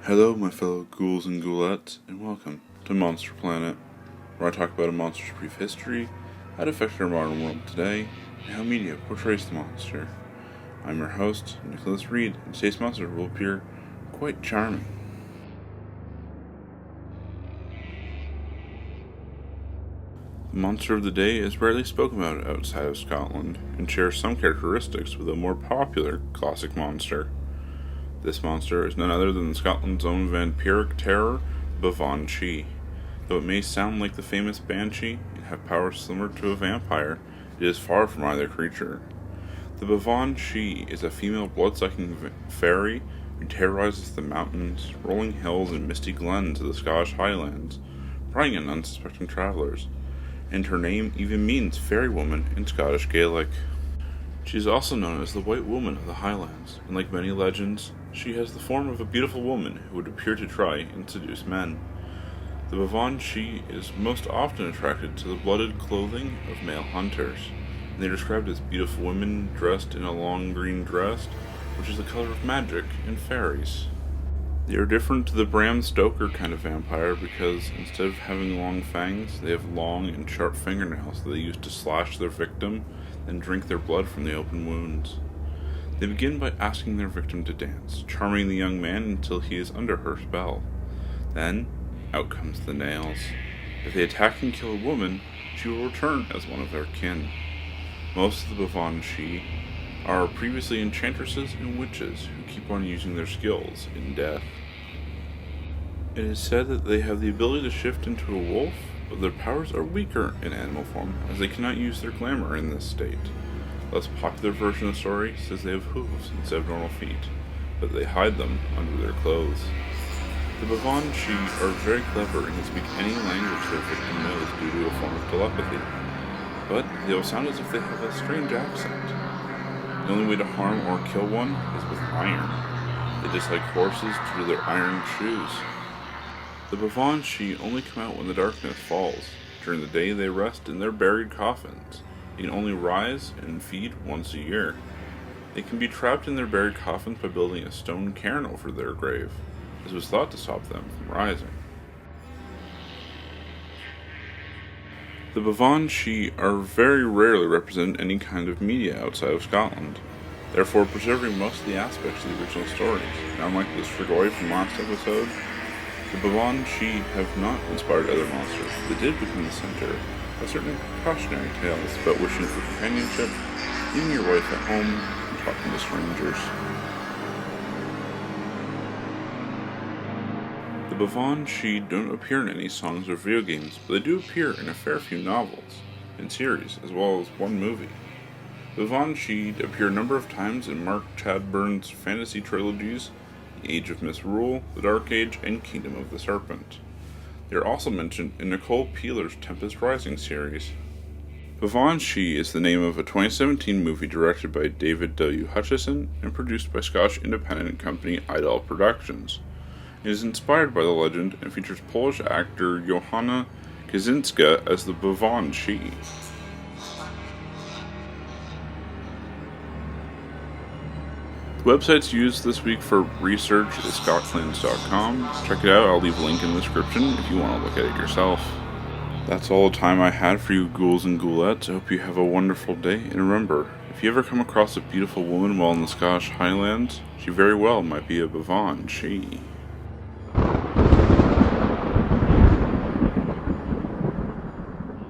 Hello, my fellow ghouls and ghoulettes, and welcome to Monster Planet, where I talk about a monster's brief history, how it affects our modern world today, and how media portrays the monster. I'm your host, Nicholas Reed, and today's monster will appear quite charming. The monster of the day is rarely spoken about outside of Scotland, and shares some characteristics with a more popular classic monster. This monster is none other than Scotland's own vampiric terror, Baobhan Sith. Though it may sound like the famous banshee and have powers similar to a vampire, it is far from either creature. The Baobhan Sith is a female blood-sucking fairy who terrorizes the mountains, rolling hills, and misty glens of the Scottish Highlands, prying on unsuspecting travelers, and her name even means fairy woman in Scottish Gaelic. She is also known as the White Woman of the Highlands, and like many legends, she has the form of a beautiful woman who would appear to try and seduce men. The Baobhan Sith is most often attracted to the blooded clothing of male hunters, and they are described as beautiful women dressed in a long green dress, which is the color of magic and fairies. They are different to the Bram Stoker kind of vampire because instead of having long fangs, they have long and sharp fingernails that they use to slash their victim and drink their blood from the open wounds. They begin by asking their victim to dance, charming the young man until he is under her spell. Then, out comes the nails. If they attack and kill a woman, she will return as one of their kin. Most of the Baobhan Sith are previously enchantresses and witches who keep on using their skills in death. It is said that they have the ability to shift into a wolf, but their powers are weaker in animal form as they cannot use their glamour in this state. The less popular version of the story says they have hooves instead of normal feet, but they hide them under their clothes. The Baobhan Sith are very clever and can speak any language their victim knows due to a form of telepathy, but they will sound as if they have a strange accent. The only way to harm or kill one is with iron. They dislike horses due to their iron shoes. The Baobhan Sith only come out when the darkness falls. During the day they rest in their buried coffins. They can only rise and feed once a year. They can be trapped in their buried coffins by building a stone cairn over their grave. This was thought to stop them from rising. The Baobhan Sith are very rarely represented in any kind of media outside of Scotland, therefore preserving most of the aspects of the original stories. Now, unlike the Strigoi from last episode, the Baobhan Sith have not inspired other monsters. They did become the center of certain cautionary tales about wishing for companionship, leaving your wife at home, and talking to strangers. The Baobhan Sith don't appear in any songs or video games, but they do appear in a fair few novels and series, as well as one movie. The Baobhan Sith appear a number of times in Mark Chadburn's fantasy trilogies, The Age of Misrule, The Dark Age, and Kingdom of the Serpent. They are also mentioned in Nicole Peeler's Tempest Rising series. Baobhan Sith is the name of a 2017 movie directed by David W. Hutchison and produced by Scottish independent company Idol Productions. It is inspired by the legend and features Polish actor Joanna Kaczynska as the Baobhan Sith. The websites used this week for research is scottclans.com. Check it out, I'll leave a link in the description if you want to look at it yourself. That's all the time I had for you ghouls and ghoulettes. I hope you have a wonderful day, and remember, if you ever come across a beautiful woman while in the Scottish Highlands, she very well might be a Baobhan Sith.